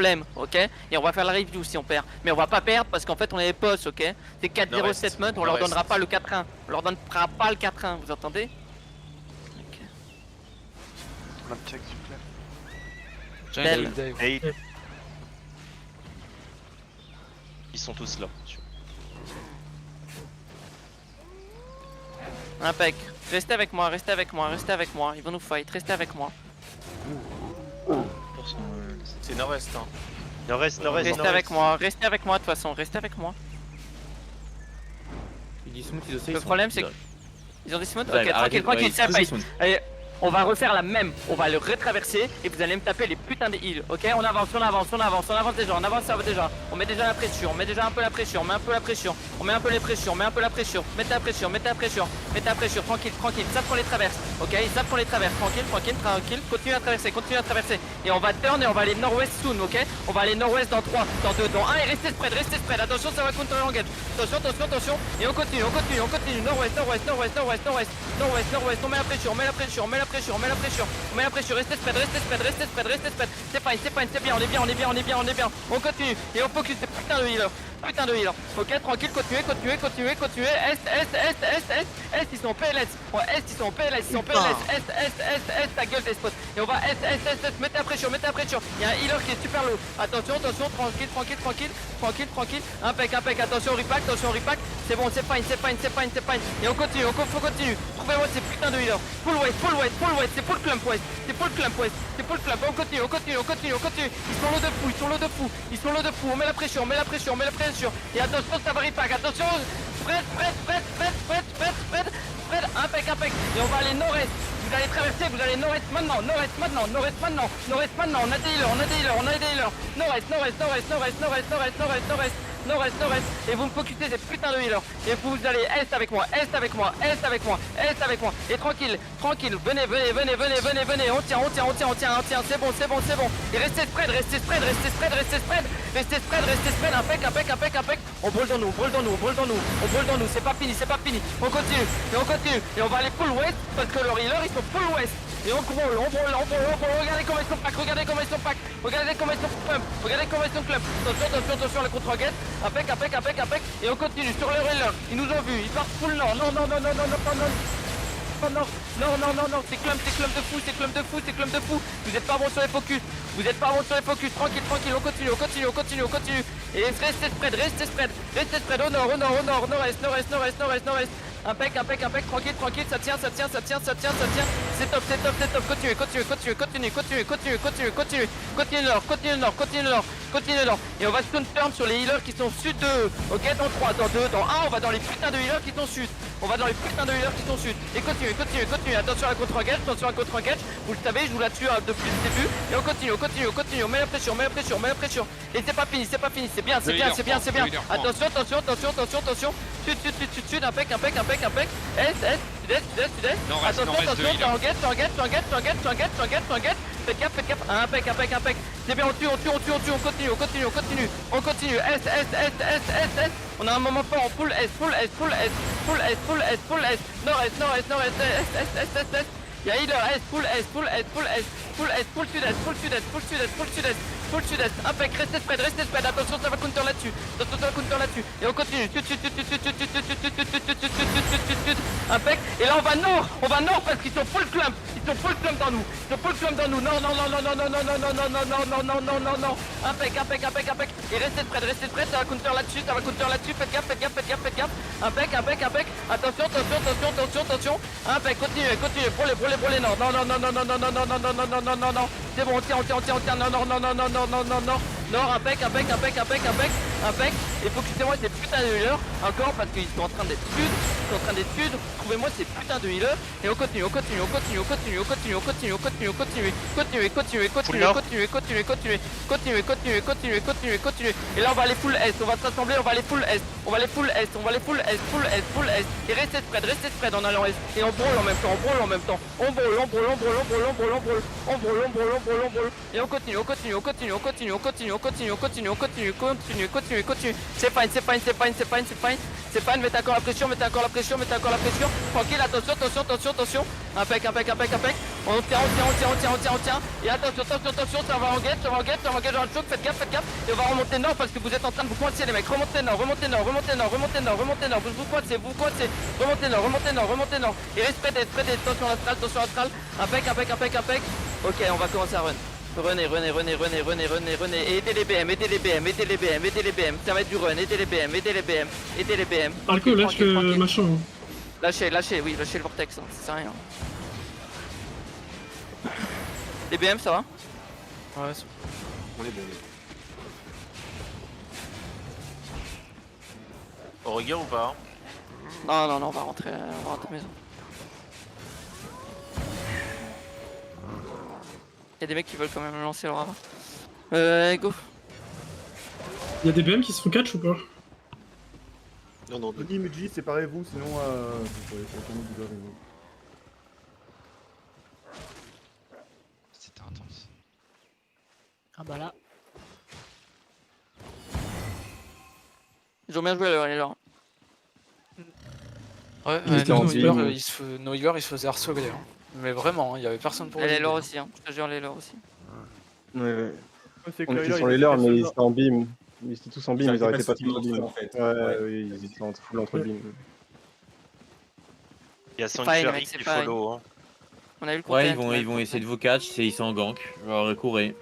problème, ok? Et on va faire la review si on perd. Mais on va pas perdre parce qu'en fait on est les boss, ok? C'est 4-0 statement, on leur donnera pas le 4-1. On leur donnera pas le 4-1, vous entendez? Ok. On a le check s'il vous plaît. Tel. Hey. Ils sont tous là. Impec. Restez avec moi, restez avec moi, restez avec moi. Ils vont nous fight, restez avec moi. C'est nord-est hein. Nord-est. Restez avec moi de toute façon, restez avec moi. Le problème c'est que... Ils ont des smotes. Ok, tranquille, ça fight. Allez, on va refaire la même, on va le retraverser et vous allez me taper les putains de heals, ok? On avance déjà, on met déjà la pression, on met déjà un peu la pression, on met un peu la pression, on met un peu les pressions, mettez la pression, tranquille, savent qu'on les traverse, ok? Ils savent qu'on les traverse, tranquille, continue à traverser, et on va turn et on va aller nord-ouest soon, ok? On va aller nord-ouest dans 3, dans 2, dans 1 et restez spread, attention ça va counter engage, attention, et on continue, nord-ouest, on met la pression, restez spread, c'est fine, c'est bien, on est bien, on continue, et on focus des putain de healer, ok, tranquille, continuez, est, ils sont PLS, est, ta gueule des spots, et on va est, mettez la pression, il y a un healer qui est super low, attention, tranquille, impec, attention repack, c'est bon, c'est fine, et on continue, trouvez-moi ces putains de healers, full west, c'est full clump west, on continue, ils sont low de fou, on met la pression, et attention, ça va repack, attention, spread, impec, et on va aller nord-est, vous allez traverser, vous allez nord-est maintenant, on a des healers, nord-est, et vous me focusez ces putains de healers, et vous allez est avec moi, et tranquille, venez, on tient, c'est bon, et restez spread, impec, on brûle dans nous, c'est pas fini, on continue, et on va aller full west, parce que leurs healers ils sont full west, et on brûle, regardez comment ils sont pack, regardez comment ils sont clump, attention, le contre-guette, impec, et on continue sur leur healer, ils nous ont vus, ils partent full nord, non, c'est clump de fou, vous êtes pas bon sur les focus, tranquille, on continue, et restez spread, au nord-est, impec, tranquille, ça tient, c'est top, continue nord, et on va se turn sur les healers qui sont sud de, ok, dans 3, dans 2, dans 1, on va dans les putains de healers qui sont sud, et continue, attention à la contre-engage, vous le savez, je vous la tue depuis le début, et on continue, on met la pression, et c'est pas fini, c'est bien, attention, sud, impec, est, attention, t'enguettes, faites gaffe, impec, c'est bien, on continue, est, on a un moment fort en full est, nord-est, il y a healer est, full sud-est, impec, restez spread, attention ça va counter là-dessus, et on continue, impec, et là on va nord parce qu'ils sont full clump dans nous, non, impec, et restez spread, ça va counter là-dessus, faites gaffe, impec, attention, impec, continue, brûlez, non, c'est bon, on tient, non, impec, et focusez-moi ces putains de healers, encore parce qu'ils sont en train d'être sud, trouvez-moi ces putains de healers, et on continue, et là on va aller full est, on va se rassembler, on va aller full est, et restez spread en allant est, et on brûle en même temps, on brûle, et on continue, c'est fine, C'est fine, mettez encore la pression, mettez encore la pression, mettez encore la pression. Tranquille, attention, attention, attention, attention. Impec, impec, impec, impec. On tient, on tient, on tient, on tient, on tient, on tient. Et attention, attention, attention, ça va en guette, ça va en guette, ça va en guette dans le choc, faites gaffe, faites gaffe. Et on va remonter nord parce que vous êtes en train de vous coincer les mecs. Remontez nord, remontez nord, remontez nord, remontez nord, remontez nord. Vous coincez, vous coincez. Remontez nord, remontez nord, remontez nord. Et restez, attention astrale, attention astrale. Impec, impec, impec, impec. Ok, on va commencer à run. Renez, renez, renez, renez, renez, renez, renez, et aidez les BM, aidez les BM, aidez les BM, aidez les BM, ça va être du run, aidez les BM, aidez les BM, aidez les BM. Arco, lâche le machin. Hein. Lâchez, lâchez, oui, lâchez le vortex, hein, ça sert à rien. Les BM, ça va? Ouais, On est bon. au rigueur ou pas? Non, non, non, on va rentrer maison. Y'a des mecs qui veulent quand même lancer leur avant. Go. Y'a des BM qui se font catch ou pas? Non, non, Midi, Midi, séparez-vous, sinon vous pourrez retourner du bas. C'était intense. Ah bah là. Ils ont bien joué les leurs. Ouais, Il était en nos team. healers, ils se faisaient harceler. Hein. Mais vraiment, il y avait personne pour Et les les aider. leurs aussi, hein. Je te jure, les leurs aussi. Ouais. C'est On que était là, sur il les est leurs, très mais seul, ils là. étaient en beam. Ils étaient tous en beam, ils arrêtaient pas de tous en beam. en fait. Ouais, oui, ils étaient en full entre beam. Il y a C'est son fine, Fury mec, c'est qui fine. follow. Hein. On a eu le Ouais, content, on a eu ils le vont essayer content. de vous catch, ils sont en gank. Alors courez.